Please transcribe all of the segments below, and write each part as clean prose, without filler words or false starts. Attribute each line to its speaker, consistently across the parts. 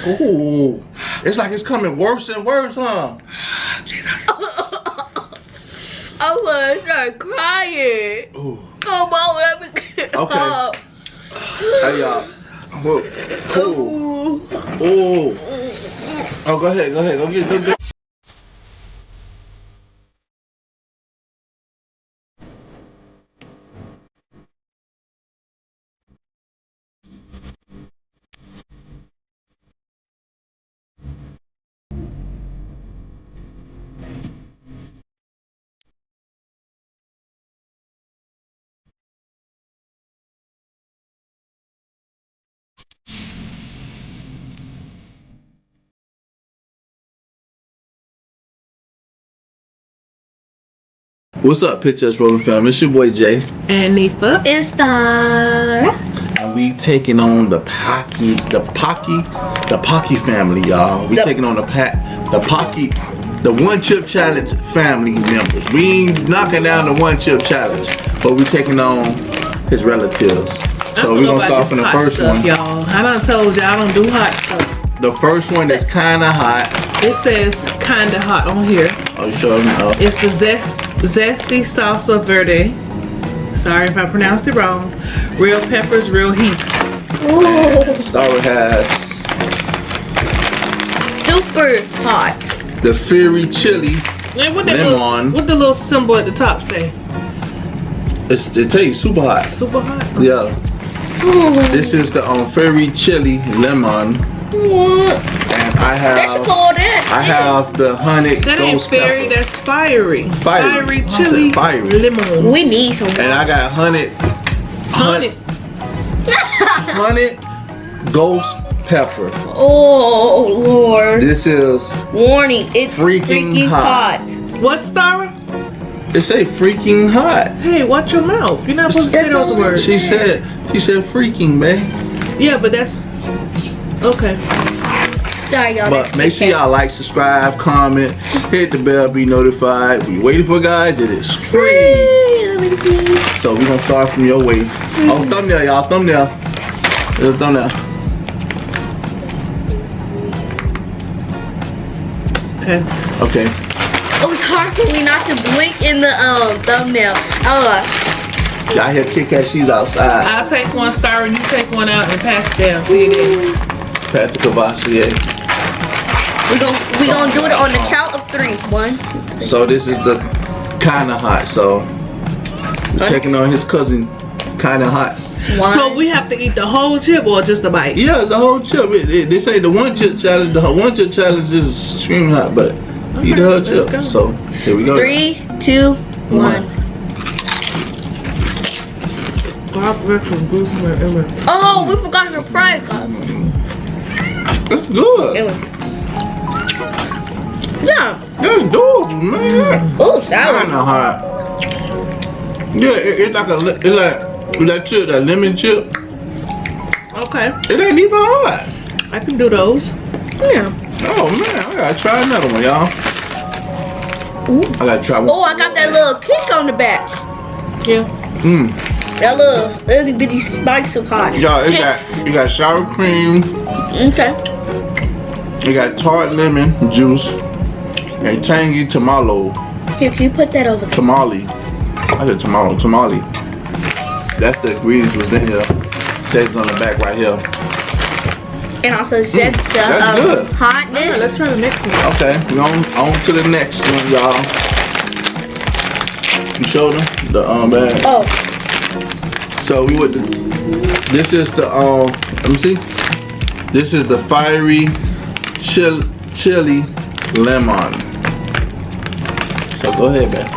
Speaker 1: Ooh, it's like it's coming worse and worse, huh? Jesus.
Speaker 2: I was start crying.
Speaker 1: Ooh.
Speaker 2: Come on, let me get up.
Speaker 1: Hey y'all. Oh. Oh, go ahead. Go get. What's up, PictureUsRolling fam? It's your boy Jay.
Speaker 3: And Nifa.
Speaker 2: And Star.
Speaker 1: And we taking on the Pocky family, y'all. We taking on the One Chip Challenge family members. We ain't knocking down the One Chip Challenge, but we taking on his relatives. So we're gonna start from the first one.
Speaker 3: Y'all, I done told y'all I don't do hot stuff.
Speaker 1: The first one is kinda hot.
Speaker 3: It says kinda hot on here.
Speaker 1: Oh, you sure? No.
Speaker 3: It's the zesty salsa verde. Sorry if I pronounced it wrong. Real peppers, real heat.
Speaker 2: Ooh.
Speaker 1: Star has
Speaker 2: Super hot.
Speaker 1: the fiery chili lemon.
Speaker 3: What the little symbol at the top say?
Speaker 1: It tell you super hot.
Speaker 3: Super hot?
Speaker 1: Yeah.
Speaker 2: Ooh.
Speaker 1: This is the fiery chili lemon.
Speaker 2: What?
Speaker 1: And I have the honey
Speaker 3: that
Speaker 1: ghost
Speaker 3: ain't fairy,
Speaker 1: pepper.
Speaker 3: that's fiery. Fiery chili lemon.
Speaker 2: We need some.
Speaker 1: And I got honey ghost pepper.
Speaker 2: Oh Lord.
Speaker 1: This is
Speaker 2: warning, it's
Speaker 1: freaking hot.
Speaker 3: What, Star?
Speaker 1: It say freaking hot.
Speaker 3: Hey, watch your mouth. You're not supposed to say those words.
Speaker 1: She said freaking, man.
Speaker 3: Yeah, but that's okay.
Speaker 2: Sorry, y'all.
Speaker 1: But make sure y'all like, subscribe, comment, hit the bell, be notified. We waiting for, guys. It is free. So we're gonna start from your way. Oh, thumbnail, y'all. Thumbnail. There's a thumbnail. Okay.
Speaker 2: It was hard for me not to blink in the thumbnail.
Speaker 1: Y'all hear Kit Kat, she's outside.
Speaker 3: I'll take one, Star, and you take one out and pass it down. See it in.
Speaker 1: Pat the Cavassier.
Speaker 2: We gonna do it on the count of 3. 1, 2, 3.
Speaker 1: So this is the kinda hot. So we're taking on his cousin, kinda hot.
Speaker 2: 1.
Speaker 3: So we have to eat the whole chip or just a bite?
Speaker 1: Yeah, it's the whole chip. They say the One Chip Challenge. The One Chip Challenge is extremely hot, but eat the whole chip.
Speaker 3: Go.
Speaker 1: So here we go.
Speaker 2: 3, 2, 1. Oh, we forgot to fry it.
Speaker 1: It's good.
Speaker 2: Yeah.
Speaker 1: That's dope, man.
Speaker 2: Oh, that
Speaker 1: Kinda hot. Yeah, it's like chip, that lemon chip.
Speaker 3: Okay.
Speaker 1: It ain't even hot.
Speaker 3: I can do those.
Speaker 2: Yeah.
Speaker 1: Oh man, I gotta try another one, y'all. I gotta try one.
Speaker 2: Oh, I got that little kick on the back.
Speaker 3: Yeah.
Speaker 2: That little bitty spice of hot.
Speaker 1: Y'all, you got sour cream.
Speaker 2: Okay.
Speaker 1: You got tart lemon juice and tangy tamale.
Speaker 2: Here, can you put that over there?
Speaker 1: Tamale. I said tamale. That's the ingredients was in here. Says on the back right here.
Speaker 2: And also said the
Speaker 1: good.
Speaker 2: hotness.
Speaker 3: Alright, let's try the next one.
Speaker 1: Okay, we're on to the next one, y'all. You showed them the bag.
Speaker 2: Oh.
Speaker 1: So we would. This is the let me see. This is the fiery chili lemon. So go ahead, man.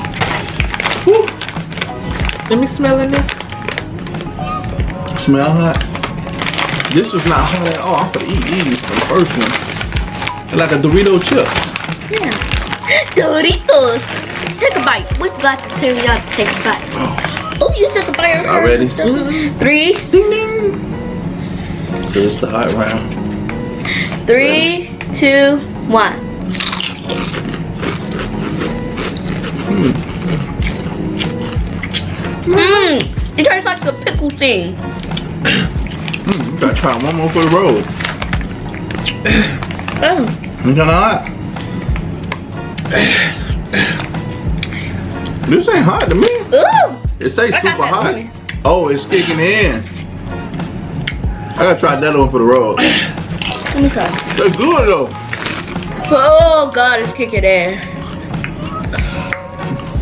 Speaker 1: Woo.
Speaker 3: Let me smell it now.
Speaker 1: Smell hot. This was not hot at all. I'm gonna eat these for the first one. It's like a Dorito chip.
Speaker 2: Yeah. Doritos. Take a bite. We forgot to tell y'all to take a bite. Oh, you took a bite.
Speaker 1: Y'all ready?
Speaker 2: 3. Ding, ding.
Speaker 1: So it's the hot round.
Speaker 2: 3, 2, 1. It tastes like the pickle thing.
Speaker 1: You gotta try one more for the road.
Speaker 2: Oh.
Speaker 1: You kinda hot? This ain't hot to me.
Speaker 2: Ooh.
Speaker 1: It say
Speaker 2: I got
Speaker 1: super
Speaker 2: that
Speaker 1: hot.
Speaker 2: money.
Speaker 1: Oh, it's kicking in. I gotta try that one for the road.
Speaker 2: Let me try.
Speaker 1: They're good though.
Speaker 2: Oh God, it's kicking in.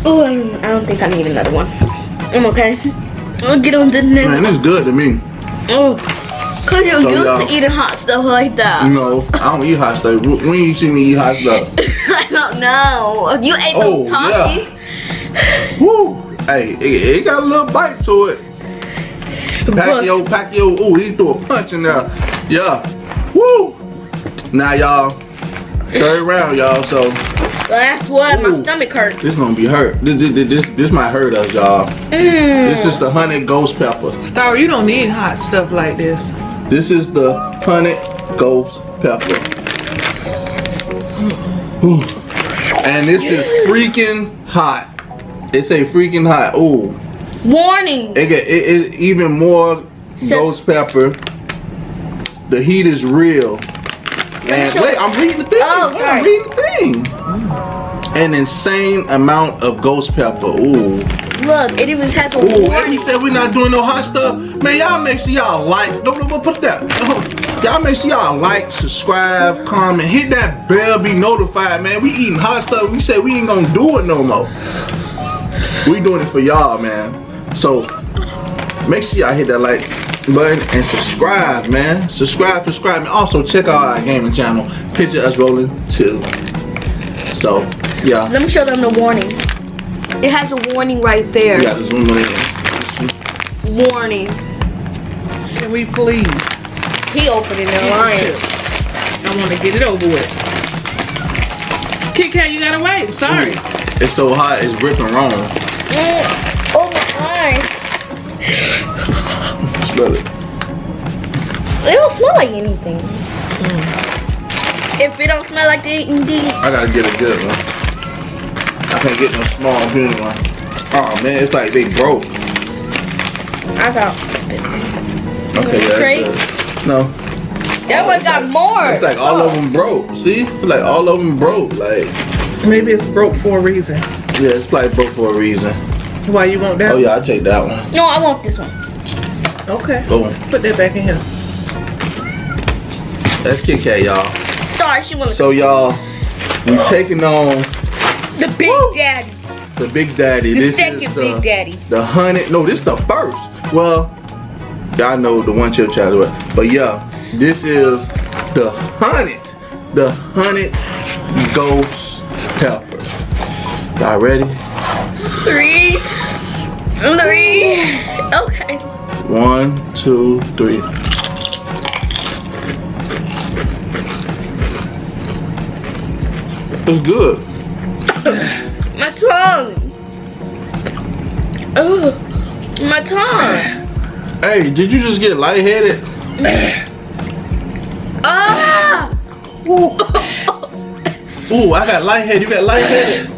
Speaker 2: Oh, I don't think I need another one. I'm okay. I'll get on the next.
Speaker 1: Man, it's good to me.
Speaker 2: Oh, cause you're
Speaker 1: So,
Speaker 2: used
Speaker 1: y'all-
Speaker 2: to eating hot stuff like that.
Speaker 1: No, I don't eat hot stuff. When you see me eat hot stuff?
Speaker 2: I don't know. You ate
Speaker 1: Oh,
Speaker 2: those Takis.
Speaker 1: Woo! Hey, it got a little bite to it. Pacquiao, ooh, he threw a punch in there. Yeah. Woo! Now y'all, third round, y'all, so
Speaker 2: Last one,
Speaker 1: Ooh.
Speaker 2: my stomach hurt.
Speaker 1: this gonna be hurt. This might hurt us, y'all. This is the honey ghost pepper.
Speaker 3: Star, you don't need hot stuff like this.
Speaker 1: This is the honey ghost pepper. Ooh. And this is freaking hot. It say freaking hot. Ooh.
Speaker 2: Warning.
Speaker 1: It even more ghost pepper. The heat is real. And wait, I'm reading the thing.
Speaker 2: Oh,
Speaker 1: Wait,
Speaker 2: sorry.
Speaker 1: I'm reading the thing. An insane amount of ghost pepper. Ooh.
Speaker 2: Look, it even has a
Speaker 1: Ooh, and we
Speaker 2: warning.
Speaker 1: said we're not doing no hot stuff. Man, y'all make sure y'all like. Don't put that. Y'all make sure y'all like, subscribe, comment, hit that bell, be notified, man. We eating hot stuff. We said we ain't gonna do it no more. We doing it for y'all, man. So make sure y'all hit that like button and subscribe, man. Subscribe, and also check out our gaming channel, PictureUsRolling 2. So yeah.
Speaker 2: Let me show them the warning. It has a warning right there.
Speaker 1: We got to zoom in.
Speaker 2: Warning.
Speaker 3: Can we please?
Speaker 2: He opened it and lying.
Speaker 3: I want to get it over with. Kit Kat, you gotta wait. Sorry.
Speaker 1: It's so hot, it's ripping wrong.
Speaker 2: Oh my eyes.
Speaker 1: Smell it.
Speaker 2: It don't smell like anything. If it don't smell like indeed.
Speaker 1: I gotta get a good one. I can't get no small green one. Oh man, it's like they broke.
Speaker 2: I got.
Speaker 1: Okay, yeah,
Speaker 2: Straight?
Speaker 1: that's good. No.
Speaker 2: That one got more.
Speaker 1: It's like all of them broke. See? It's like all of them broke. Like,
Speaker 3: Maybe it's broke for a reason.
Speaker 1: yeah, it's probably broke for a reason.
Speaker 3: Why you want that?
Speaker 1: Oh yeah, I'll take that one.
Speaker 2: No, I want this one.
Speaker 3: Okay.
Speaker 1: Go on.
Speaker 3: Put that back in here.
Speaker 1: That's Kit Kat, y'all.
Speaker 2: Sorry, she wanted
Speaker 1: So y'all, we taking on
Speaker 2: the Big Daddy.
Speaker 1: the Big Daddy.
Speaker 2: The
Speaker 1: This
Speaker 2: second
Speaker 1: is
Speaker 2: Big Daddy.
Speaker 1: the honey. No, this the first. Well, y'all know the one chip challenge, but yeah, this is the honey ghost pepper. Y'all ready?
Speaker 2: 3. Okay.
Speaker 1: 1, 2, 3. It's good.
Speaker 2: My tongue. Oh, my tongue.
Speaker 1: Hey, did you just get lightheaded?
Speaker 2: Ah!
Speaker 1: Ooh, I got lightheaded. You got lightheaded.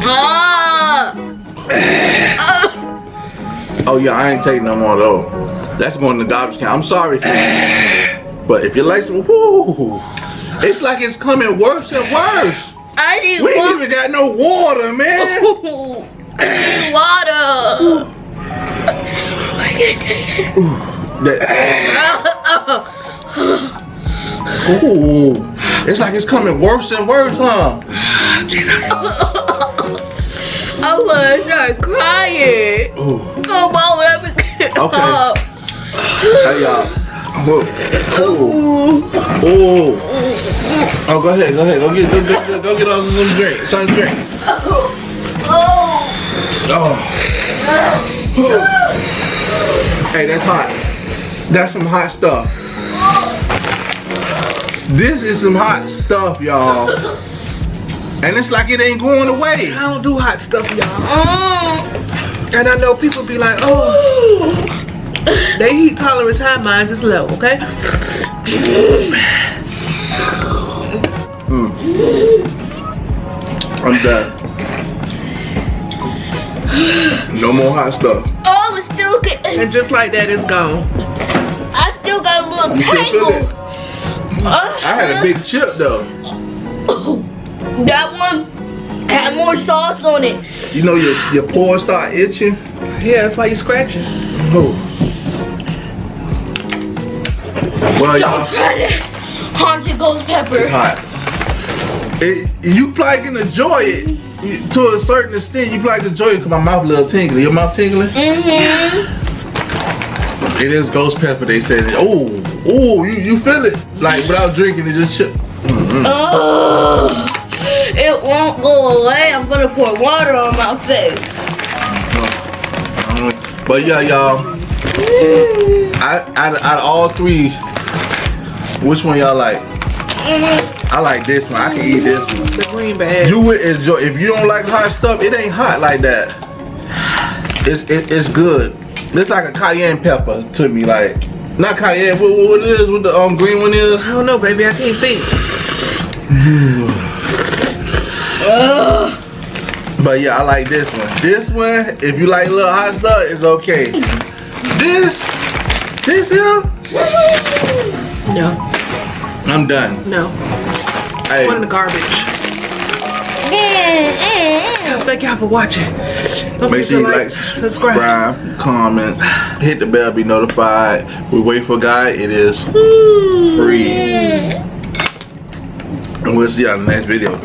Speaker 2: Ah!
Speaker 1: Oh yeah, I ain't taking no more though. That's going in the garbage can. I'm sorry, but if you like some, whoo, it's like it's coming worse and worse.
Speaker 2: I need
Speaker 1: We ain't
Speaker 2: water.
Speaker 1: even got no water, man.
Speaker 2: I need water.
Speaker 1: Ooh, it's like it's coming worse and worse, huh?
Speaker 2: I'm gonna start crying.
Speaker 1: Ooh.
Speaker 2: Come on, let me get up.
Speaker 1: Hey y'all. Whoa. Ooh. Oh, go ahead. Go get us some drink. Some drink. Oh. Hey, that's hot. That's some hot stuff. This is some hot stuff, y'all. And it's like it ain't going away.
Speaker 3: I don't do hot stuff, y'all. And I know people be like, oh, they heat tolerance high, mine's is low, okay?
Speaker 1: I'm done. No more hot stuff.
Speaker 2: Oh, it's still getting
Speaker 3: And just like that, it's gone.
Speaker 2: I still got a little
Speaker 1: You still feel
Speaker 2: tangle.
Speaker 1: it? I had a big chip though.
Speaker 2: That one had more sauce on it.
Speaker 1: You know your pores start itching.
Speaker 3: Yeah, that's why you scratching.
Speaker 1: Oh. Well,
Speaker 2: Don't
Speaker 1: y'all,
Speaker 2: try that. Haunted ghost pepper.
Speaker 1: it's hot. You probably can enjoy it to a certain extent. You probably can enjoy it because my mouth a little tingly. Your mouth tingling?
Speaker 2: Mm-hmm.
Speaker 1: It is ghost pepper. They said, oh, you feel it like without drinking it just chip.
Speaker 2: Oh, it won't go away. I'm gonna pour water on my face.
Speaker 1: But yeah, y'all. Out of all three, which one y'all like? I like this one. I can eat this one.
Speaker 3: The green bag.
Speaker 1: You would enjoy. If you don't like hot stuff, it ain't hot like that. It's good. It's like a cayenne pepper to me. Like not cayenne. What it is? What the green one is?
Speaker 3: I don't know, baby. I can't think.
Speaker 1: But yeah, I like this one. This one, if you like a little hot stuff, it's okay. This here,
Speaker 3: No.
Speaker 1: I'm done.
Speaker 3: No.
Speaker 1: Hey,
Speaker 3: One in the garbage. Thank y'all for watching. Don't
Speaker 1: make
Speaker 3: forget
Speaker 1: sure you
Speaker 3: to
Speaker 1: like, subscribe, comment, hit the bell, be notified. We wait for a guy. It is free. And we'll see y'all in the next video.